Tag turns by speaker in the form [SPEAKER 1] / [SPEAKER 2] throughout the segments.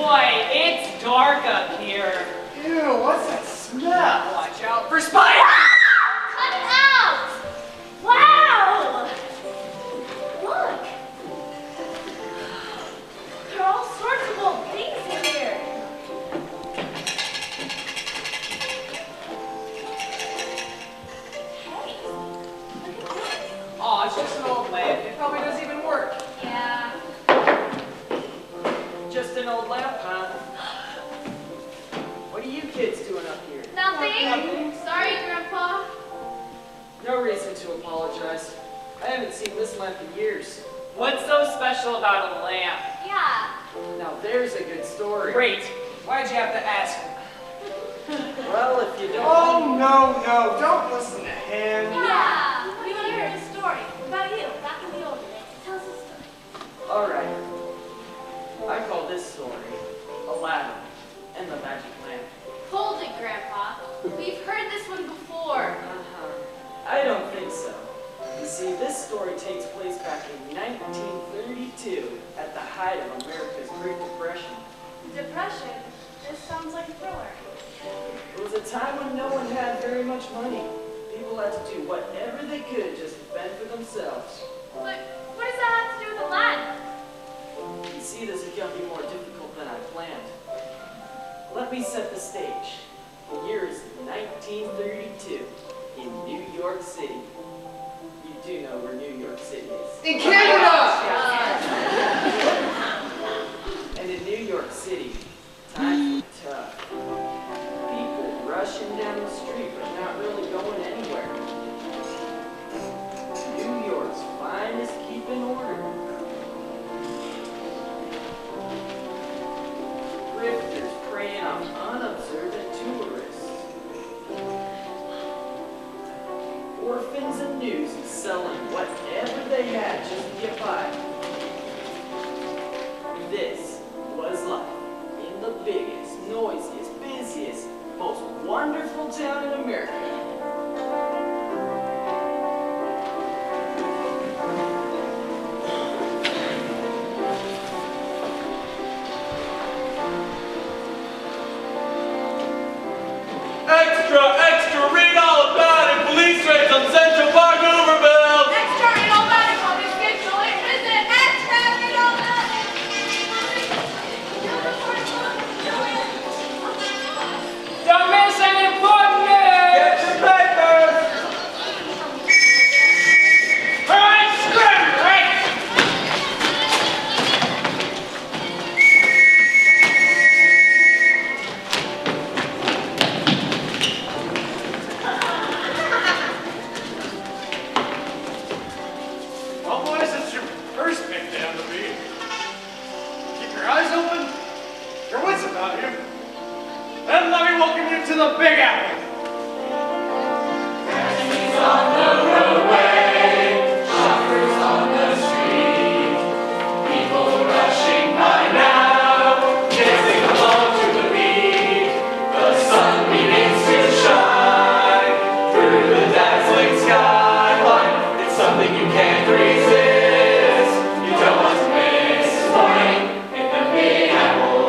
[SPEAKER 1] Boy, it's dark up here.
[SPEAKER 2] Ew, what's that smell?
[SPEAKER 1] Watch out for spiders!
[SPEAKER 3] Cut it out! Wow! Look! There are all sorts of old things in here. Hey, look at this.
[SPEAKER 1] Aw, it's just an old lamp. It probably doesn't even work.
[SPEAKER 3] Yeah.
[SPEAKER 1] Just an old lamp, huh? What are you kids doing up here?
[SPEAKER 3] Nothing. Sorry, Grandpa.
[SPEAKER 1] No reason to apologize. I haven't seen this lamp in years. What's so special about a lamp?
[SPEAKER 3] Yeah.
[SPEAKER 1] Now there's a good story.
[SPEAKER 4] Great. Why'd you have to ask?
[SPEAKER 1] Well, if you don't...
[SPEAKER 2] Oh, no, don't listen to him.
[SPEAKER 3] Yeah. We want to hear a story about you back in the old days. Tell us a story.
[SPEAKER 1] All right. I call this story Aladdin and the Magic Lamp.
[SPEAKER 3] Hold it, Grandpa. We've heard this one before.
[SPEAKER 1] I don't think so. You see, this story takes place back in 1932 at the height of America's Great Depression.
[SPEAKER 3] Depression. This sounds like a thriller.
[SPEAKER 1] It was a time when no one had very much money. People had to do whatever they could just to fend for themselves.
[SPEAKER 3] But what does that have to do with Aladdin?
[SPEAKER 1] You see, this is going to be more difficult than I planned. Let me set the stage. The year is 1932 in New York City. You do know where New York City is.
[SPEAKER 2] In Canada!
[SPEAKER 1] And in New York City, times were tough. People rushing down the street but not really going anywhere. New York's finest keep in order. Grifters preying on unobservant tourists. Orphans and newsies selling whatever they had just to get by. This was life in the biggest, noisiest, busiest, most wonderful town in America.
[SPEAKER 5] Extra, read all about it. Police raids on Central Park Hooverville.
[SPEAKER 3] Extra, read all about it. Confiscation, visit. Extra, read all about it.
[SPEAKER 4] Don't miss any important news!
[SPEAKER 5] Get your papers.
[SPEAKER 4] All right, scram, right?
[SPEAKER 2] Well, boys, it's your first big day on the beat. Keep your eyes open, your wits about you, and let me welcome you to the Big Apple.
[SPEAKER 5] Something you can't resist. You don't want to miss this morning in the Big Apple.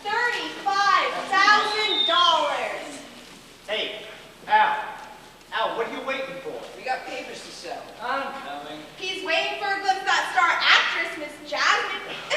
[SPEAKER 3] $35,000.
[SPEAKER 6] Hey, Al. Al, what are you waiting for?
[SPEAKER 7] We got papers to sell.
[SPEAKER 4] I'm coming.
[SPEAKER 3] He's waiting for a glimpse of that star actress, Miss Jasmine. Ooh!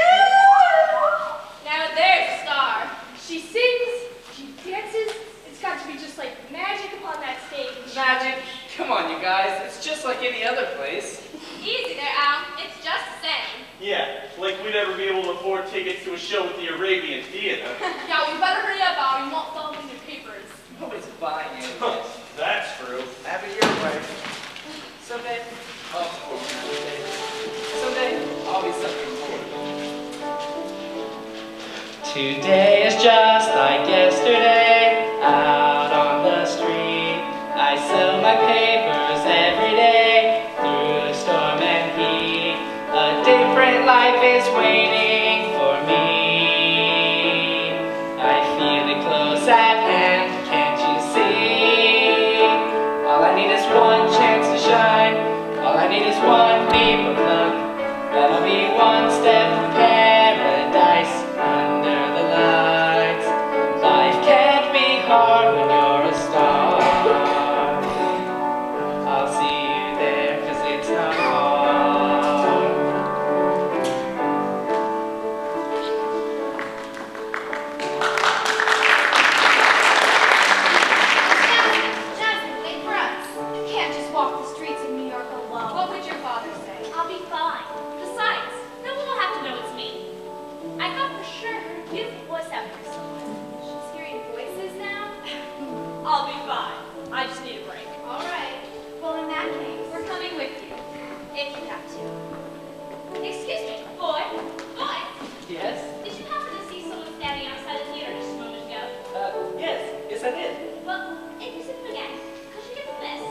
[SPEAKER 3] Now there's a star. She sings, she dances. It's got to be just like magic upon that stage.
[SPEAKER 4] Magic? Come on, you guys. It's just like any other place.
[SPEAKER 3] Easy there, Al. It's just the same.
[SPEAKER 5] Yeah, like we'd ever be able to afford tickets to a show at the Arabian Theater.
[SPEAKER 3] Yeah, we better hurry up, Al. You won't fall in your papers.
[SPEAKER 4] Nobody's buying it.
[SPEAKER 5] That's true.
[SPEAKER 6] Have it your way.
[SPEAKER 4] Someday, someday, I'll be something more. Today is just like yesterday, out on the street. I sell my papers every day, through storm and heat. A different life is waiting for me. I feel it close at hand, can't you see? All I need is one chance to shine. All I need is one leap of luck. That'll be one step from paradise under the lights. Life can't be hard when you're a star. I'll see you there, 'cause it's not hard.
[SPEAKER 3] Jasmine, wait for us. You can't just walk the streets of New York alone. What would your father say?
[SPEAKER 8] I'll be fine. Besides, no one will have to know it's me. I thought for sure heard a beautiful voice out here somewhere.
[SPEAKER 3] She's hearing voices now?
[SPEAKER 8] I'll be fine. I just need a break.
[SPEAKER 3] All right. Well, in that case,
[SPEAKER 8] We're coming with you, if you have to. Excuse me, boy. Boy,
[SPEAKER 4] Yes?
[SPEAKER 8] did you happen to see someone standing outside the theater just a moment ago?
[SPEAKER 4] Yes I did.
[SPEAKER 8] Well, if you see them again, could you give them this?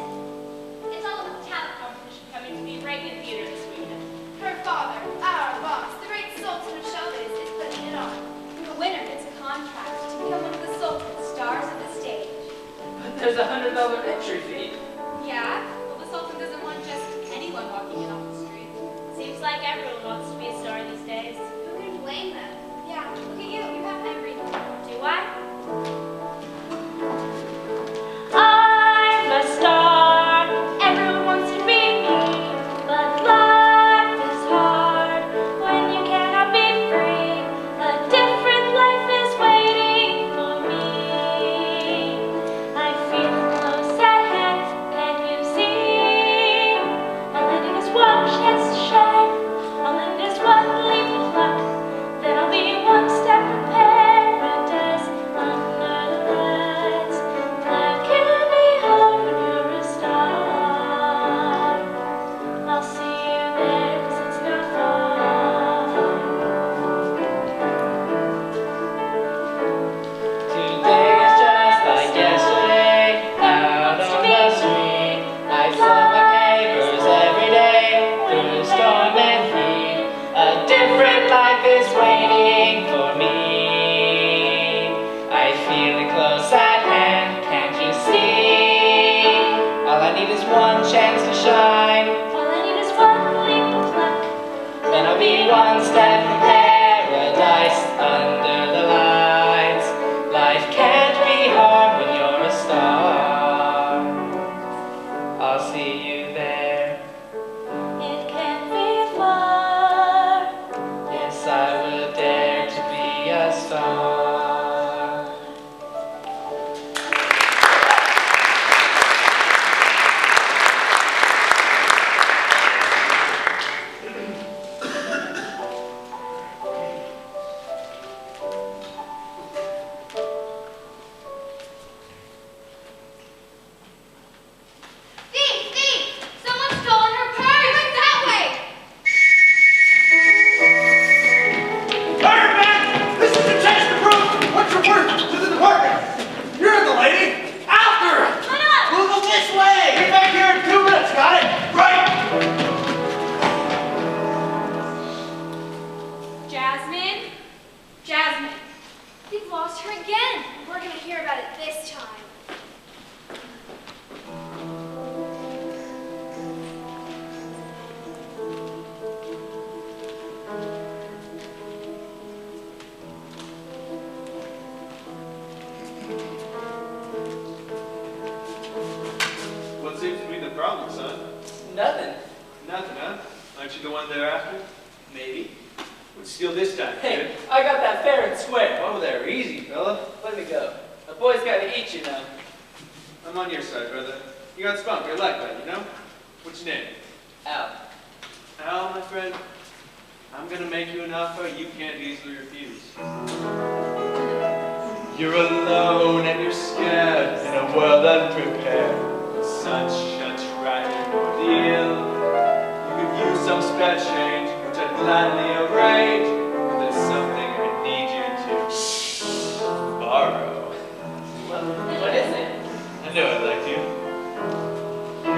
[SPEAKER 8] It's all about the talent competition coming to the Arabian Theater this weekend.
[SPEAKER 3] her father, our boss, the great Sultan of showbiz, is putting it on. The winner gets a contract to become one of the Sultan's stars of the stage.
[SPEAKER 4] But there's a $100 entry fee.
[SPEAKER 3] Yeah? Well, the Sultan doesn't want just anyone walking in off the street.
[SPEAKER 8] Seems like everyone wants to be a star these days.
[SPEAKER 3] Who can blame them? Yeah, look at you. You have everything.
[SPEAKER 8] Do I? I'm a star. Everyone wants to be me, but life is hard when you cannot be free. A different life is waiting for me. I feel it close at hand. Can you see? All I need is one chance to shine. All I need is one leap of luck. Then I'll be one step from paradise under the lights. Life can be hard when you're a star. I'll see you there, 'cause it's not far.
[SPEAKER 4] Today is just like yesterday, out on the street. I sell my papers every day, through storm and heat. A different life is waiting for me. I feel it close at hand, can't you see? All I need is one chance to shine.
[SPEAKER 8] All I need is one leap of luck.
[SPEAKER 4] Then I'll be one step from paradise under the lights. Life can't be hard when you're a star. I'll see you there.
[SPEAKER 8] It can't be far.
[SPEAKER 4] Yes, I will dare to be a star.
[SPEAKER 3] Thief! Thief!
[SPEAKER 2] seems to be the problem, son?
[SPEAKER 1] Nothing.
[SPEAKER 2] Nothing, huh? Aren't you the one they're after? Maybe. What's the deal this time,
[SPEAKER 1] Hey,
[SPEAKER 2] kid?
[SPEAKER 1] I got that fair and square.
[SPEAKER 2] Oh, there. Easy, fella.
[SPEAKER 1] Let me go. The boy's got to eat, you know.
[SPEAKER 2] I'm on your side, brother. You got spunk. I like that, you know? What's your name?
[SPEAKER 1] Al.
[SPEAKER 2] Al, my friend. I'm gonna make you an offer you can't easily refuse. You're alone and you're scared in a world unprepared. Such a tragic ordeal. You could use some spare change, which I'd gladly arrange. But there's something I need you to borrow.
[SPEAKER 1] What is it?
[SPEAKER 2] I knew I'd like you.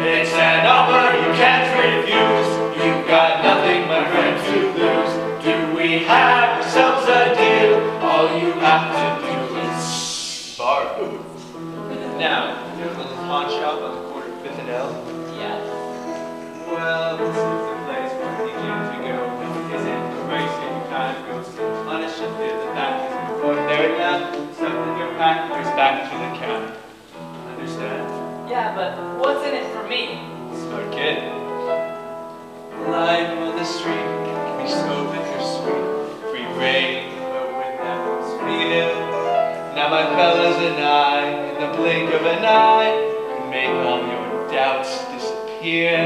[SPEAKER 2] It's an offer you can't refuse. You've got nothing, my friend, to lose. Do we have ourselves a deal? All you have to do is borrow. Now, you have a little pawn shop on the corner of 5th and L?
[SPEAKER 1] Yeah.
[SPEAKER 2] Well, this is the place where we need you to go. Isn't the racing kind of goes to punish and fear the back is ordinary now. Stuff in your pack goes back to the counter. Understand?
[SPEAKER 1] Yeah, but what's in it for me?
[SPEAKER 2] Smart kid. Life on the street can be so bittersweet. Free reign, but with that comes freedom. Now my fellas and I, in the blink of an eye, can make all your doubts disappear.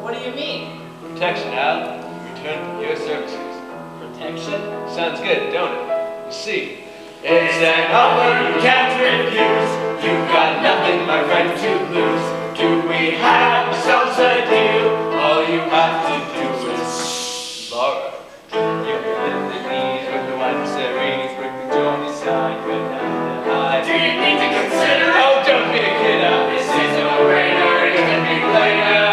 [SPEAKER 1] What do you mean?
[SPEAKER 2] Protection, Al. In return for your services.
[SPEAKER 1] Protection?
[SPEAKER 2] Sounds good, don't it? You see, it's an offer you can't refuse. You've got nothing, my friend, to lose. Do we have ourselves a deal? All you have to do is borrow. You can lift the knees with the one series, break the joint aside, but not the high. Do you need to consider? Oh, don't be a kid out. This is a no-brainer, it can be plainer.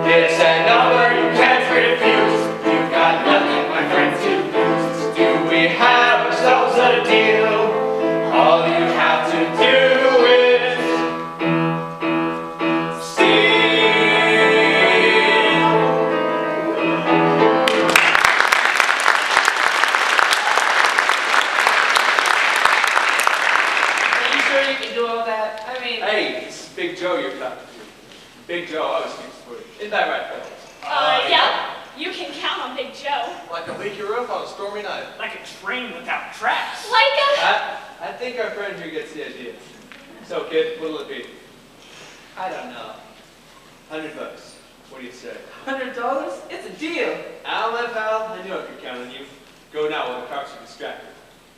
[SPEAKER 2] It's an offer you can't refuse. You've got nothing, my friend, to lose. Do we have ourselves a deal? All you have to do is Hey, this is Big Joe you're talking to. Big Joe always keeps the word. Isn't that right, fellas?
[SPEAKER 3] Yeah. You can count on Big Joe.
[SPEAKER 2] Like a leaky roof on a stormy night.
[SPEAKER 6] Like a train without tracks.
[SPEAKER 3] Like a...
[SPEAKER 2] I think our friend here gets the idea. So, kid, what'll it be?
[SPEAKER 1] I don't know.
[SPEAKER 2] $100. What do you say?
[SPEAKER 1] $100? It's a deal.
[SPEAKER 2] Al, my pal, I knew I could count on you. Go now while the cops are distracted.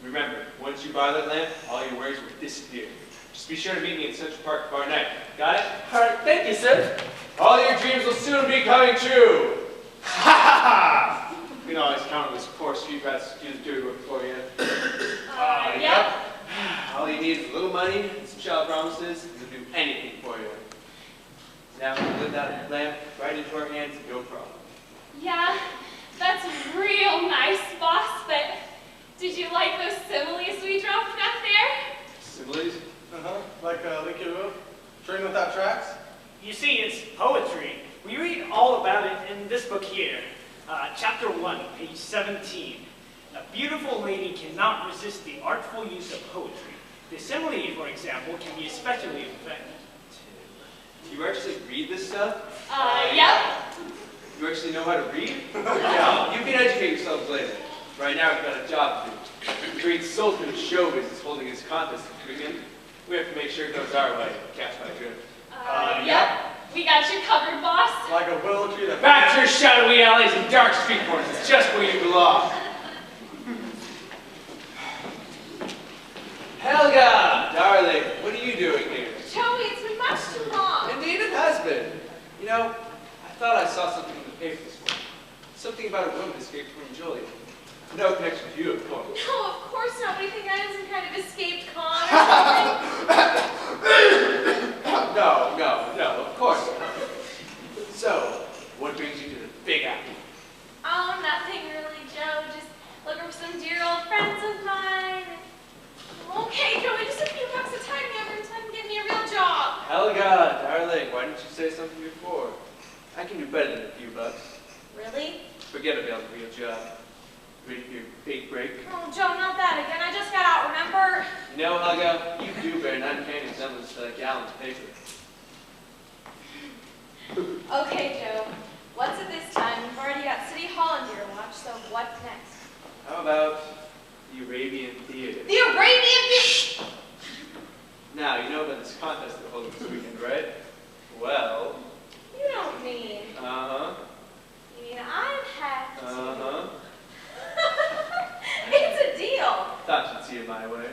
[SPEAKER 2] Remember, once you buy that lamp, all your worries will disappear. Just be sure to meet me in Central Park tomorrow night. Got it?
[SPEAKER 1] All right, thank you, sir.
[SPEAKER 2] All your dreams will soon be coming true. Ha ha ha! You can always count on this poor street rats to do the dirty work for you.
[SPEAKER 3] Yep.
[SPEAKER 2] All you need is a little money and some shallow promises, and they'll do anything for you. Now, put that lamp right into our hands, no problem.
[SPEAKER 3] Yeah, that's real nice, boss, but did you like those similes we dropped back there?
[SPEAKER 2] Similes?
[SPEAKER 7] Like a leaky roof, train without tracks.
[SPEAKER 6] You see, it's poetry. We read all about it in this book here. Chapter 1, page 17. A beautiful lady cannot resist the artful use of poetry. The simile, for example, can be especially effective.
[SPEAKER 2] You actually read this stuff?
[SPEAKER 3] Yep.
[SPEAKER 2] You actually know how to read? Yeah, you can educate yourselves later. Right now, we've got a job to do. The great Sultan of Showbiz is holding his contest this weekend. We have to make sure it goes our way. Catch my drift.
[SPEAKER 3] Yep. We got you covered, boss.
[SPEAKER 7] Like a willow tree that...
[SPEAKER 2] Back to your shadowy alleys and dark street corners. It's just where you belong. Helga, darling, what are you doing here?
[SPEAKER 3] Joey, it's been much too long.
[SPEAKER 2] Indeed it has been. You know, I thought I saw something in the paper this morning. Something about a woman escaped from Julia. No connection with you, of course.
[SPEAKER 3] No, of course not. What do you think I am, some kind of escaped con or something?
[SPEAKER 2] No, of course not. So, what brings you to the Big Apple?
[SPEAKER 3] Oh, nothing really, Joe. Just looking for some dear old friends of mine. Okay, Joey, just a few bucks a time every time you get me a real job.
[SPEAKER 2] Helga, darling, why didn't you say something before? I can do better than a few bucks.
[SPEAKER 3] Really?
[SPEAKER 2] Forget about the real job. your big break.
[SPEAKER 3] Oh, Joe, not that again. I just got out, remember?
[SPEAKER 2] You know, Helga, you do better not handing someone gallons of paper.
[SPEAKER 3] Okay, Joe. What's it this time? We've already got City Hall on your watch, so what's next?
[SPEAKER 2] How about the Arabian Theater?
[SPEAKER 3] The Arabian Theater!
[SPEAKER 2] Now, you know about this contest they're holding this weekend, right? Well...
[SPEAKER 3] You don't mean...
[SPEAKER 2] Uh-huh.
[SPEAKER 3] You mean I'd have to...
[SPEAKER 2] Uh-huh.
[SPEAKER 3] It's a deal.
[SPEAKER 2] Thought you'd see it my way.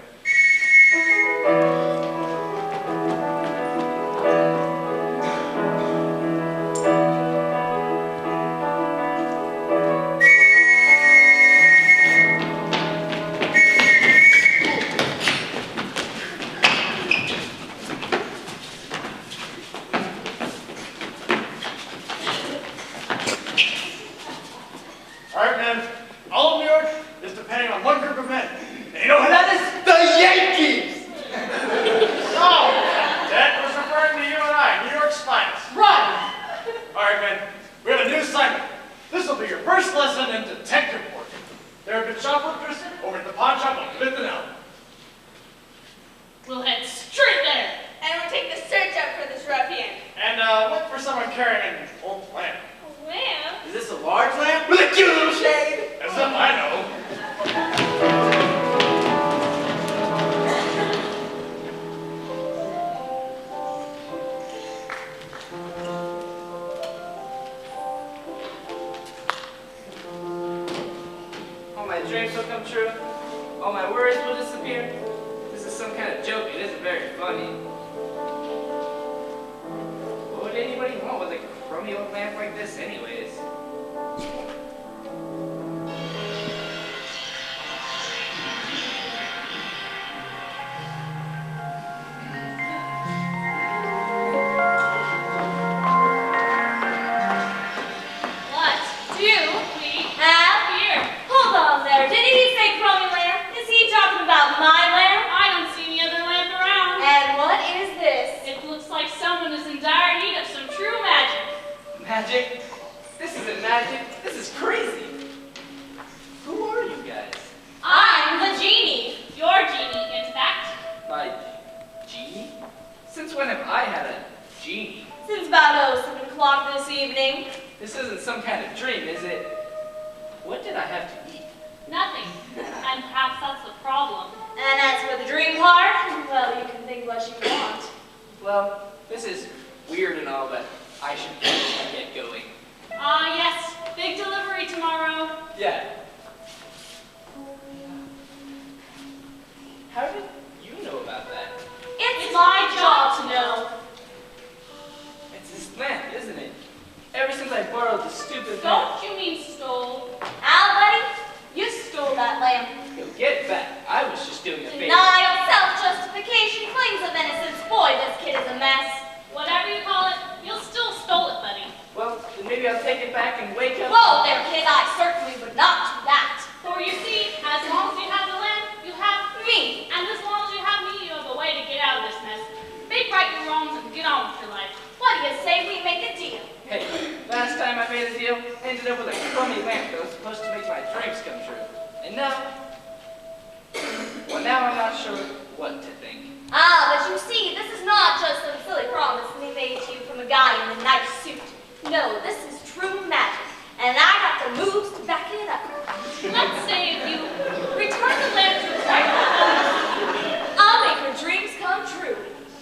[SPEAKER 6] All right, man. All of New York is depending on one group of men. And you know who that is?
[SPEAKER 5] The Yankees!
[SPEAKER 6] Oh, that was referring to you and I, New York's finest.
[SPEAKER 3] Run!
[SPEAKER 6] All right, men. We have a new assignment. This will be your first lesson in detective work. There have been shoplifters over at the pawn shop on 5th and Elm.
[SPEAKER 3] We'll head straight there. And we'll take the search out for this ruffian.
[SPEAKER 6] And look for someone carrying an old lamp.
[SPEAKER 3] A lamp?
[SPEAKER 1] Is this a large lamp?
[SPEAKER 5] With a cute little shade!
[SPEAKER 6] As if I know.
[SPEAKER 4] All my dreams will come true. All my worries will disappear. This is some kind of joke. It isn't very funny. What would anybody want with a crummy old lamp like this anyways?
[SPEAKER 3] What do we have here?
[SPEAKER 8] Hold on there. Did he say crummy lamp? Is he talking about my lamp?
[SPEAKER 3] I don't see any other lamp around.
[SPEAKER 8] And what is this?
[SPEAKER 3] It looks like someone is in dire need of some true magic.
[SPEAKER 4] Magic? This isn't magic. This is crazy. Who are you guys?
[SPEAKER 3] I'm the genie. Your genie, in fact.
[SPEAKER 4] My genie? Since when have I had a genie?
[SPEAKER 8] Since about 7 o'clock this evening.
[SPEAKER 4] This isn't some kind of dream, is it? What did I have to eat?
[SPEAKER 3] Nothing. And perhaps that's the problem.
[SPEAKER 8] And as for the dream part, well, you can think what you want.
[SPEAKER 4] Well, this is weird and all, but I should probably get going.
[SPEAKER 3] Ah, yes. Big delivery tomorrow.
[SPEAKER 4] Yeah. How did you know about that?
[SPEAKER 8] It's my job to know.
[SPEAKER 4] It's this lamp, isn't it? Ever since I borrowed the stupid lamp.
[SPEAKER 3] Don't you mean stole?
[SPEAKER 8] Al, buddy, you stole that lamp.
[SPEAKER 4] Yo, get back. I was just doing a favor.
[SPEAKER 8] Denial, self-justification, claims of innocence. Boy, this kid is a mess.
[SPEAKER 3] Whatever you call it, you still stole it, buddy.
[SPEAKER 4] Well, then maybe I'll take it back and wake up.
[SPEAKER 8] Whoa there, kid, I certainly would not do that.
[SPEAKER 3] For you see, as long as you have the lamp, you have
[SPEAKER 8] Me.
[SPEAKER 3] And as long as you have me, you have a way to get out of this mess. Make right your wrongs and get on with your life.
[SPEAKER 8] What do you say we make a deal?
[SPEAKER 4] Hey, last time I made a deal, I ended up with a crummy lamp that was supposed to make my dreams come true. And now, well, now I'm not sure what to think.
[SPEAKER 8] Ah, but you see, this is not just some silly promise we made to you from a guy in a nice suit. No, this is true magic, and I got the moves to back it up.
[SPEAKER 3] Let's say if you return the lamp to its rightful owner.
[SPEAKER 8] I'll make your dreams come true.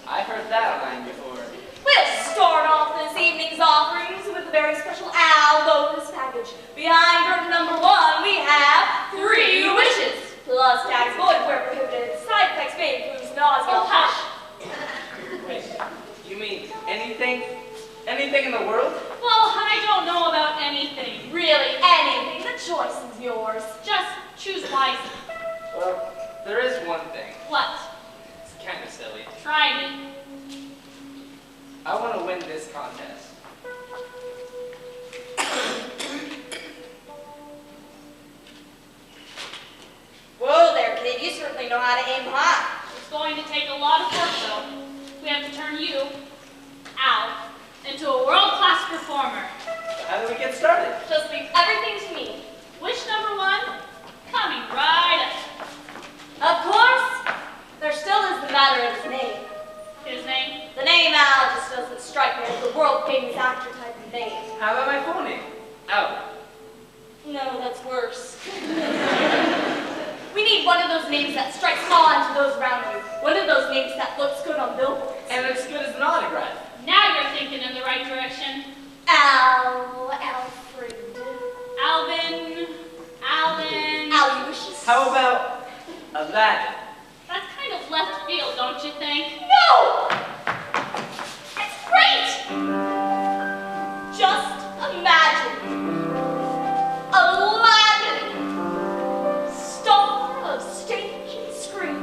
[SPEAKER 4] I've heard that line before.
[SPEAKER 8] We'll start off this evening's offerings with a very special Al bonus package. Behind curtain number 1, we have 3 wishes. Plus tags void where prohibited, side effects may include nausea.
[SPEAKER 3] Oh, hush.
[SPEAKER 4] Wait, you mean anything? Anything in the world?
[SPEAKER 3] Well, I don't know about anything.
[SPEAKER 8] Really, anything. The choice is yours.
[SPEAKER 3] Just choose wisely.
[SPEAKER 4] Well, there is one thing.
[SPEAKER 3] What?
[SPEAKER 4] It's kind of silly.
[SPEAKER 3] Try me.
[SPEAKER 4] I want to win this contest.
[SPEAKER 8] Whoa there, kid. You certainly know how to aim high.
[SPEAKER 3] It's going to take a lot of work, though. We have to turn you, Al, into a world-class performer.
[SPEAKER 4] How do we get started?
[SPEAKER 8] Just leave everything to me.
[SPEAKER 3] Wish number 1, Alice doesn't strike me as the world-famous actor type of name.
[SPEAKER 4] How about my full name? Oh.
[SPEAKER 3] No, that's worse. We need one of those names that strikes awe into those around you. One of those names that looks good on billboards.
[SPEAKER 4] And looks good as an autograph.
[SPEAKER 8] Now you're thinking in the right direction.
[SPEAKER 3] Alfred.
[SPEAKER 8] Alvin. Alan.
[SPEAKER 3] Aloysius.
[SPEAKER 4] How about Aladdin?
[SPEAKER 8] That's kind of left field, don't you think?
[SPEAKER 3] No! It's great! Just imagine Aladdin, star of stage and screen.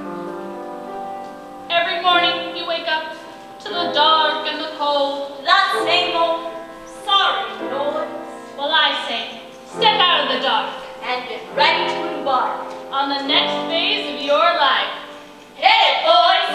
[SPEAKER 8] Every morning you wake up to the dark and the cold.
[SPEAKER 3] That same old sorry noise.
[SPEAKER 8] Well, I say, step out of the dark
[SPEAKER 3] And get ready to embark.
[SPEAKER 8] on the next phase of your life.
[SPEAKER 3] Hit it, boys!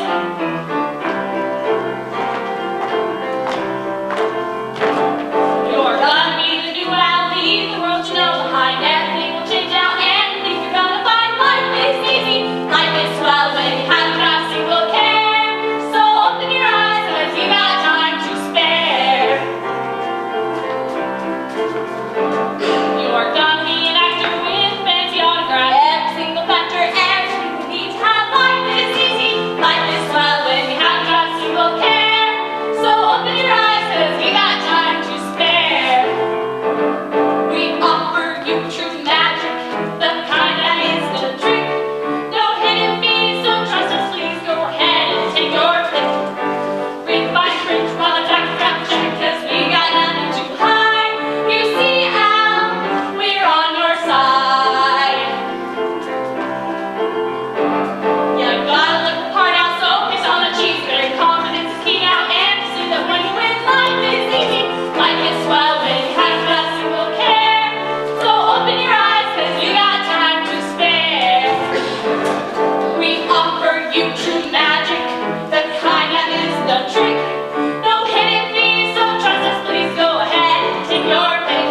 [SPEAKER 8] You're gonna be the new Ali, the world you know behind. Everything will change now, and think you're gonna find life is easy. Life is swell when you haven't got a single care. So open your eyes, cause you got time to spare. You're gonna be an actor with fancy autographs.
[SPEAKER 3] Every single factor, everything we need to have life is easy.
[SPEAKER 8] Life is swell when you haven't got a single care. So open your eyes, cause you got time to spare. We offer you true magic, the kind that is the trick. No hidden fees, so trust us, please go ahead and take your pick. Read fine print while the background check, cause we got nothing to hide. You see how we're on your side. You gotta look the part out, so focus on the cheese. Very confidence is key now, and to see that when you win, life is easy. Life is swell when you haven't got a single care. So open your eyes, cause you got time to spare. We offer you true magic, the kind that is the trick. No hidden fees, so trust us, please go ahead and take your pick.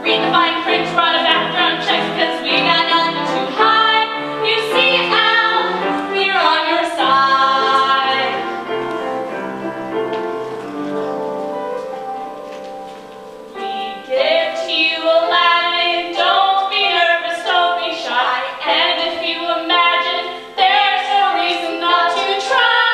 [SPEAKER 8] Read the fine print, run a background check, cause we got nothing to hide. You see how we're on your side. We give to you Aladdin, don't be nervous, don't be shy. And if you imagine, there's no reason not to try.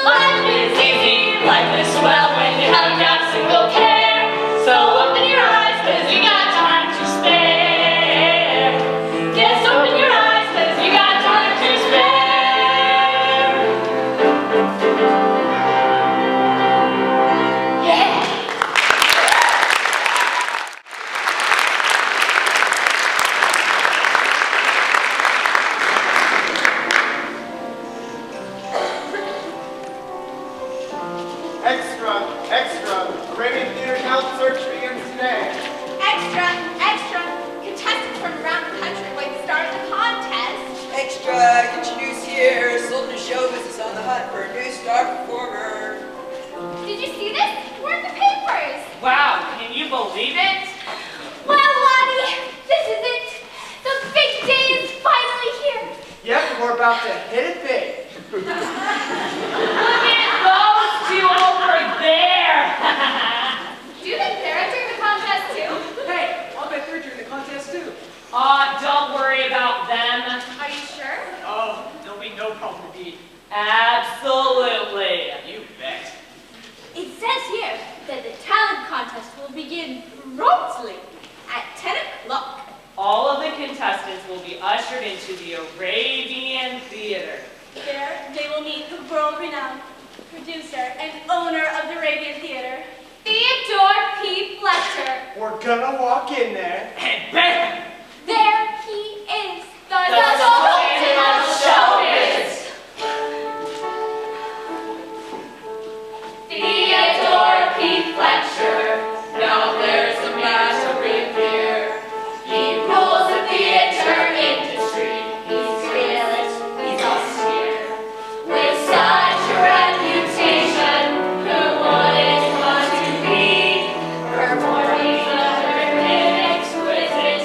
[SPEAKER 8] Life is easy, life is swell when you haven't got a single care. So open your eyes, cause you got time to spare. Yes, open your eyes, cause you got time to spare. Yeah!
[SPEAKER 9] Extra, extra. Arabian Theater Talent Search begins today.
[SPEAKER 3] Extra, extra. Contestants from around the country wait to start the contest.
[SPEAKER 10] Extra, get your news here. Sultan Showbiz is on the hunt for a new star performer.
[SPEAKER 3] Did you see this? We're in the papers.
[SPEAKER 6] Wow, can you believe it?
[SPEAKER 3] Well, Lonnie, this is it. The big day is finally here.
[SPEAKER 9] Yep, we're about to hit it big.
[SPEAKER 8] Look at those two over there.
[SPEAKER 3] Do you think they're entering the contest too?
[SPEAKER 4] Hey, I'll bet they're doing the contest too.
[SPEAKER 1] Don't worry about them.
[SPEAKER 3] Are you sure?
[SPEAKER 6] Oh, there'll be no problem to beat.
[SPEAKER 1] Absolutely.
[SPEAKER 6] You bet.
[SPEAKER 3] It says here that the talent contest will begin promptly at 10 o'clock.
[SPEAKER 1] All of the contestants will be ushered into the Arabian Theater.
[SPEAKER 3] There, they will meet the world-renowned producer and owner of the Arabian Theater, Theodore P. Fletcher.
[SPEAKER 9] We're gonna walk in there.
[SPEAKER 6] And bam!
[SPEAKER 3] There he is, the
[SPEAKER 1] Sultan of Showbiz.
[SPEAKER 8] Theodore P. Fletcher. Now there's a matter in here. He rules the theater industry. He's fearless, he's austere. With such a reputation, who wouldn't want to be performing under an exquisite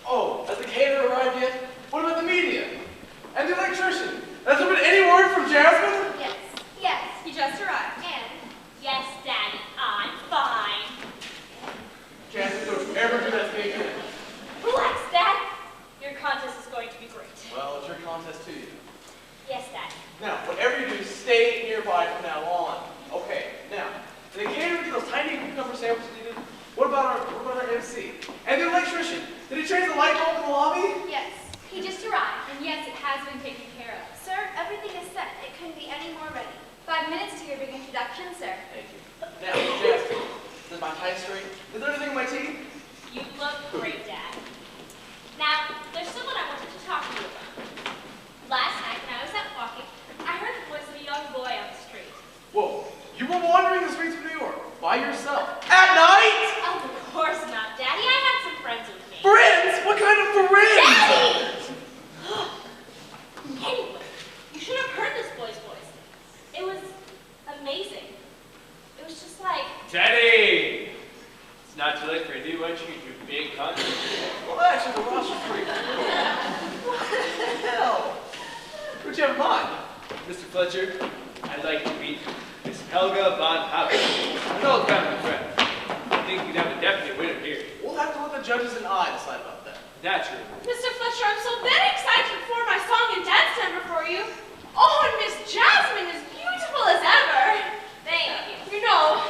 [SPEAKER 7] Oh, has the caterer arrived yet? What about the media? And the electrician?
[SPEAKER 8] Anyway, you should have heard this boy's voice. It was amazing. It was just like,
[SPEAKER 2] Teddy! It's not too late for a new entry into a big concert.
[SPEAKER 7] Well, actually, the roster's pretty cool. What the hell? What'd you have in mind?
[SPEAKER 2] Mr. Fletcher, I'd like to meet Miss Helga von Houten. An old family friend. I think we'd have a definite winner here.
[SPEAKER 7] We'll have to let the judges and I decide about that.
[SPEAKER 2] Naturally.
[SPEAKER 3] Mr. Fletcher, I'm so very excited to perform my song and dance number for you. Oh, and Miss Jasmine is beautiful as ever.
[SPEAKER 8] thank you.
[SPEAKER 3] You know,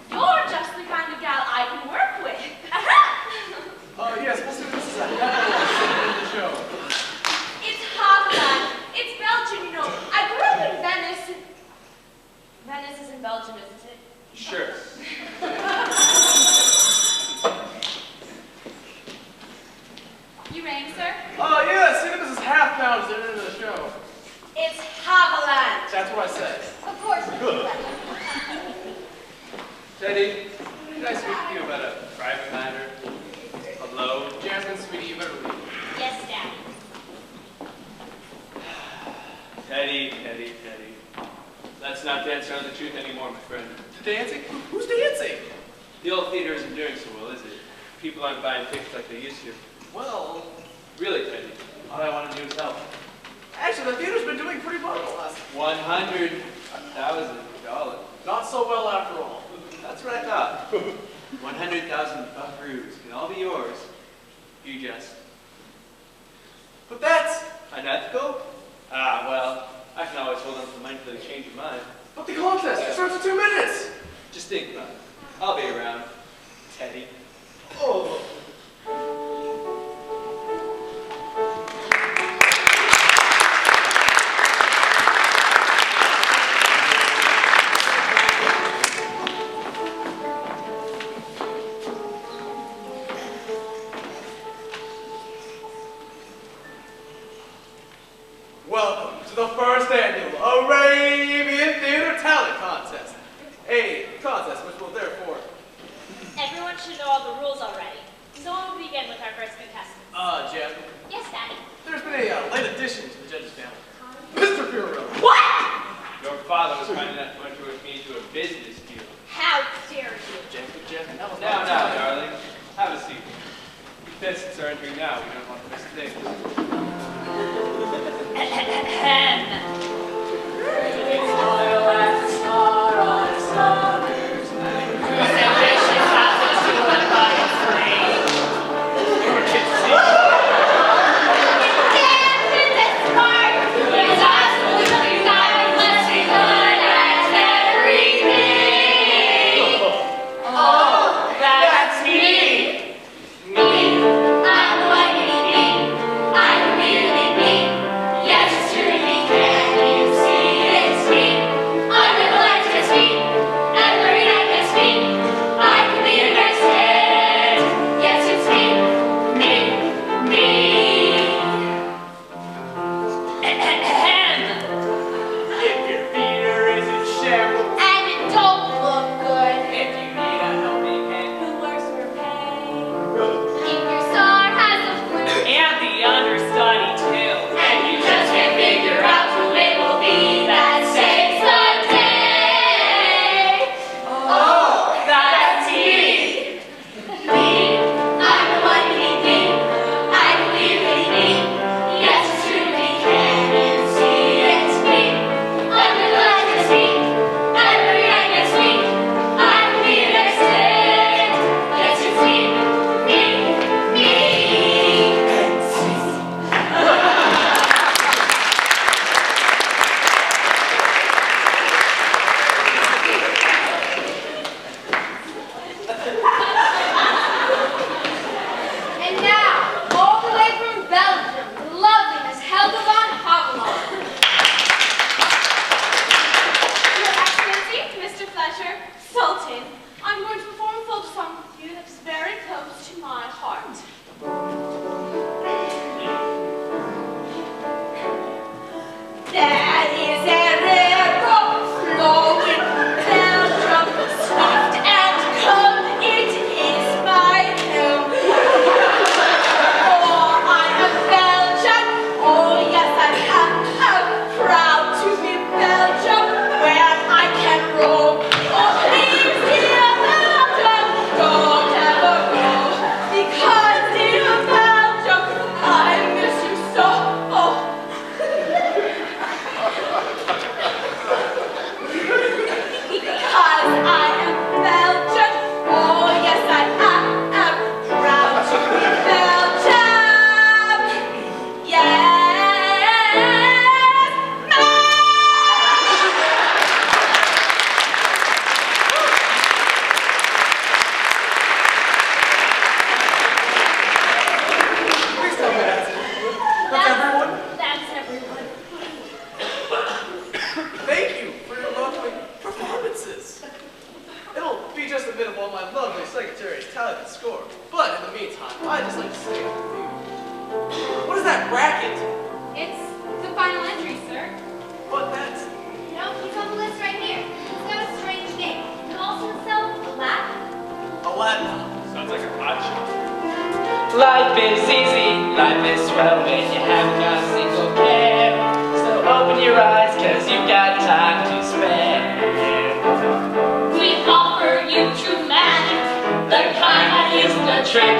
[SPEAKER 3] you're just the kind of gal I can work with.
[SPEAKER 7] Yes, we'll see if this is a hell of a scene in the show.
[SPEAKER 3] It's Haveland. It's Belgium, you know. I grew up in Venice. Venice is in Belgium, isn't it?
[SPEAKER 2] Sure.
[SPEAKER 3] You rang, sir?
[SPEAKER 7] Yeah, see if this is half pound at the end of the show.
[SPEAKER 3] It's Haveland.
[SPEAKER 7] That's what I said.
[SPEAKER 8] Of course.
[SPEAKER 2] Teddy, can I speak to you about a private matter? Alone?
[SPEAKER 7] Jasmine, sweetie, you better leave.
[SPEAKER 8] Yes, Daddy.
[SPEAKER 2] Teddy. Let's not dance around the truth anymore, my friend.
[SPEAKER 7] Dancing? Who's dancing?
[SPEAKER 2] The old theater isn't doing so well, is it? People aren't buying tickets like they used to.
[SPEAKER 7] Well,
[SPEAKER 2] Really, Teddy?
[SPEAKER 7] all I want to do is help. Actually, the theater's been doing pretty well the last.
[SPEAKER 2] $100,000.
[SPEAKER 7] Not so well after all.
[SPEAKER 2] That's what I thought. 100,000 buckaroos can all be yours. You just
[SPEAKER 7] But that's.
[SPEAKER 2] unethical? Ah, well, I can always hold on to the money until they change your mind.
[SPEAKER 7] But the contest starts in 2 minutes.
[SPEAKER 2] Just think about it. I'll be around, Teddy.
[SPEAKER 7] Oh. Welcome to the first annual Arabian Theater Talent Contest. A contest which will therefore.
[SPEAKER 8] Everyone should know all the rules already. So we'll begin with our first contestant.
[SPEAKER 7] Jen,
[SPEAKER 8] Yes, Daddy.
[SPEAKER 7] there's been a late addition to the judges panel. Mr. Bureau.
[SPEAKER 8] What?
[SPEAKER 2] Your father was kind enough to enter with me into a business deal.
[SPEAKER 8] How dare you?
[SPEAKER 7] Jen, that was
[SPEAKER 2] Now, darling. Have a seat. Contestants are entering now. We don't want to miss a thing.
[SPEAKER 8] Dance in this
[SPEAKER 4] is easy, life is swell when you haven't got a single care. So open your eyes, cause you've got time to spare.
[SPEAKER 8] We offer you true magic, the kind that isn't a trick.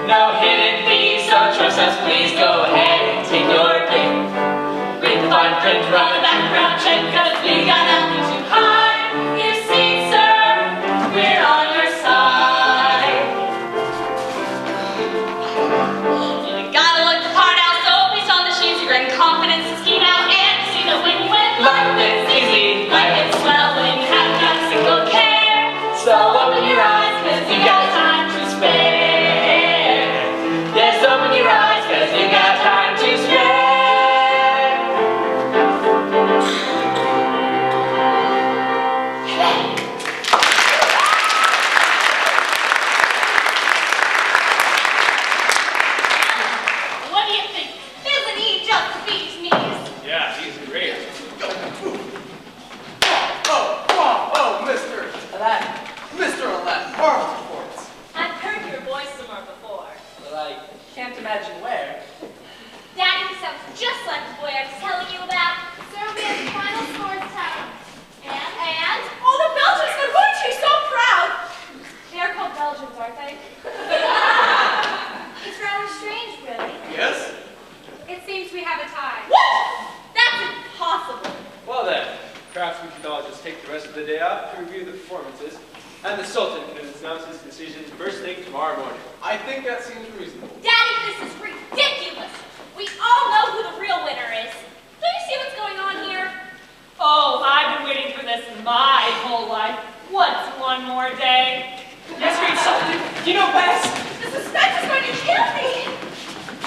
[SPEAKER 4] No hidden fees, so trust us, please go ahead and take your pick. Read the fine print, run the background check, cause we got nothing to hide. You see, sir, we're on your side.
[SPEAKER 8] You gotta look the part out, so please on the shoes, your grand confidence to scheme out and see that when you win, life is easy, life is swell when you haven't got a single care.
[SPEAKER 4] So open your eyes, cause you got time to spare. Yes, open your eyes, cause you got time to spare.
[SPEAKER 8] What do you think? Isn't he just the bee's knees?
[SPEAKER 2] Yeah, he's great.
[SPEAKER 7] Oh, Mr. Aladdin, marvelous performance.
[SPEAKER 3] I've heard your voice somewhere before.
[SPEAKER 4] Well, I can't imagine where.
[SPEAKER 3] Daddy sounds just like the boy I was telling you about. Sir, we have the final scores tally. And? Oh, the Belgians! They're going to be so proud! They are called Belgians, aren't they? It's rather strange, really.
[SPEAKER 7] Yes?
[SPEAKER 3] It seems we have a tie. What? That's impossible.
[SPEAKER 11] Well then, perhaps we could all just take the rest of the day off to review the performances, and the Sultan can announce his decision first thing tomorrow morning.
[SPEAKER 7] I think that seems reasonable.
[SPEAKER 3] Daddy, this is ridiculous. We all know who the real winner is. Don't you see what's going on here?
[SPEAKER 12] Oh, I've been waiting for this my whole life. What's one more day?
[SPEAKER 1] Yes, great Sultan. You know best.
[SPEAKER 3] The suspense is going to kill me.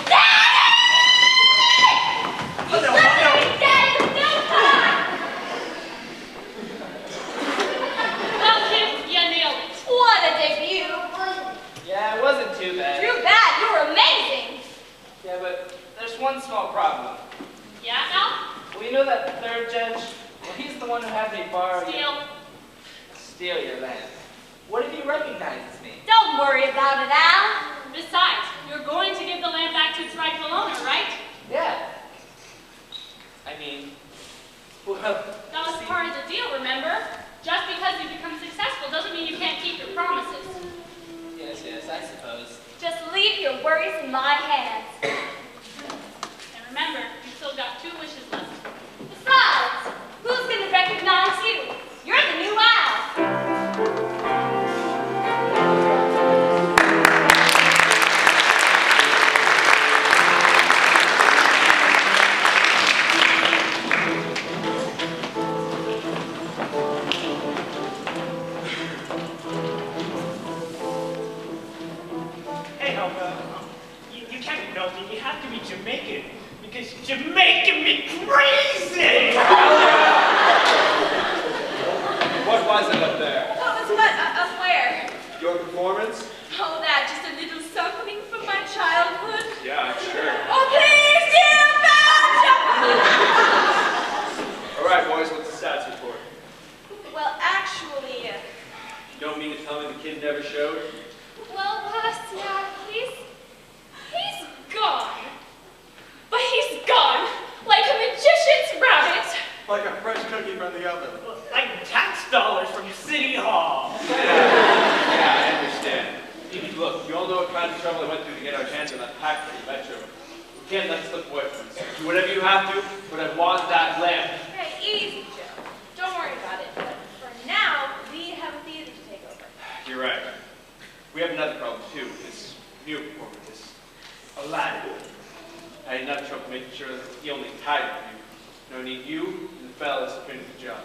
[SPEAKER 3] Daddy!
[SPEAKER 1] Oh, no, no.
[SPEAKER 3] Daddy, no time!
[SPEAKER 8] Well, kid, you nailed it.
[SPEAKER 3] What a debut.
[SPEAKER 4] Yeah, it wasn't too bad.
[SPEAKER 3] Too bad, you were amazing.
[SPEAKER 4] Yeah, but there's one small problem.
[SPEAKER 8] Yeah, Al?
[SPEAKER 4] Well, you know that third judge? Well, he's the one who had me borrow
[SPEAKER 8] Steal
[SPEAKER 4] your land. What if he recognizes me?
[SPEAKER 3] Don't worry about it, Al.
[SPEAKER 8] Besides, you're going to give the land back to its rightful owner, right?
[SPEAKER 4] Yeah. I mean, well,
[SPEAKER 8] That was
[SPEAKER 4] see-
[SPEAKER 8] part of the deal, remember? Just because you become successful doesn't mean you can't keep your promises.
[SPEAKER 4] Yes, I suppose.
[SPEAKER 3] Just leave your worries in my hands.
[SPEAKER 8] And remember, you've still got 2 wishes left.
[SPEAKER 3] Besides, who's going to recognize you? You're the new Al.
[SPEAKER 6] Hey, Helga, you can't be Belgian. You have to be Jamaican because you're making me crazy.
[SPEAKER 11] What was it up there?
[SPEAKER 3] What was what? Up where?
[SPEAKER 11] Your performance?
[SPEAKER 3] Oh, that, just a little something from my childhood.
[SPEAKER 11] Yeah, sure.
[SPEAKER 3] Oh, please, dear Belgium!
[SPEAKER 11] All right, boys, what's the stats report?
[SPEAKER 3] Well, actually,
[SPEAKER 11] You don't mean to tell me the kid never showed?
[SPEAKER 3] well, yeah, he's gone. But he's gone, like a magician's rabbit.
[SPEAKER 9] Like a fresh cookie from the oven.
[SPEAKER 6] Like tax dollars from City Hall.
[SPEAKER 11] Yeah, I understand. Look, you all know what kind of trouble I went through to get our hands on that pack for the metro. We can't let it slip away from us. Do whatever you have to, but I want that lamp.
[SPEAKER 3] Hey, easy, Joe. Don't worry about it. But for now, we have a theater to take over.
[SPEAKER 11] You're right. We have another problem too. This new performer, this Aladdin. I had enough trouble making sure that he only tied with you. No, I need you and the fellas to finish the job.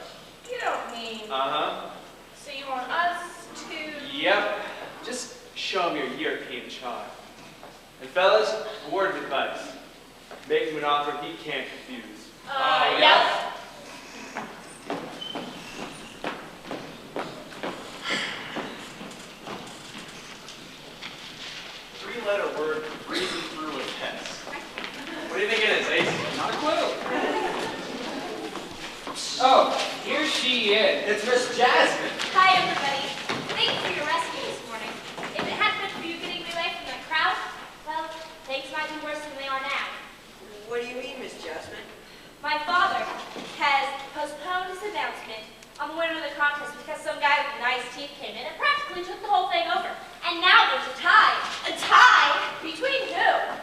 [SPEAKER 3] You don't mean...
[SPEAKER 11] Uh-huh.
[SPEAKER 3] So you want us to...
[SPEAKER 11] Yep. Just show him your European charm. And fellas, a word of advice. Make him an offer he can't refuse.
[SPEAKER 3] Yep.
[SPEAKER 11] Three-letter word breezing through a test. What do you think it is, Ace? Not a clue.
[SPEAKER 4] Oh, here she is.
[SPEAKER 7] It's Miss Jasmine.
[SPEAKER 3] Hi, everybody. Thanks for your rescue this morning. If it hadn't been for you getting me away from that crowd, well,
[SPEAKER 10] Jasmine?
[SPEAKER 8] My father has postponed his announcement on the winner of the contest because some guy with nice teeth came in and practically took the whole thing over. And now there's a tie. A tie? Between who?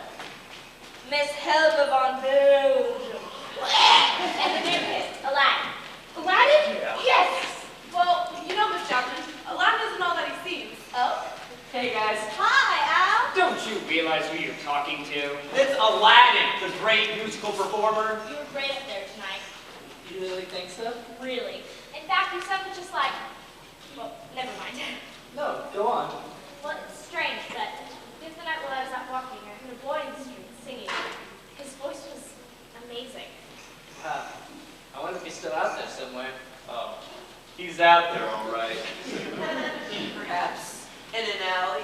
[SPEAKER 8] Miss Helga von Belgium. And the new kid, Aladdin.
[SPEAKER 3] Aladdin?
[SPEAKER 11] Yeah.
[SPEAKER 3] Yes! Well, you know, Miss Jasmine, Aladdin isn't all that he seems.
[SPEAKER 8] Oh?
[SPEAKER 1] Hey guys.
[SPEAKER 8] Hi, Al.
[SPEAKER 6] Don't you realize who you're talking to?
[SPEAKER 2] It's Aladdin, the great musical performer.
[SPEAKER 8] You were great up there tonight.
[SPEAKER 1] You really think so?
[SPEAKER 8] Really. In fact, you sounded just like... Well, never mind.
[SPEAKER 1] No, go on.
[SPEAKER 8] Well, it's strange, but the other night while I was out walking, I heard a boy in the street singing. His voice was amazing.
[SPEAKER 4] Wow. I wonder if he's still out there somewhere.
[SPEAKER 2] Oh, he's out there, all right.
[SPEAKER 10] Perhaps in an alley.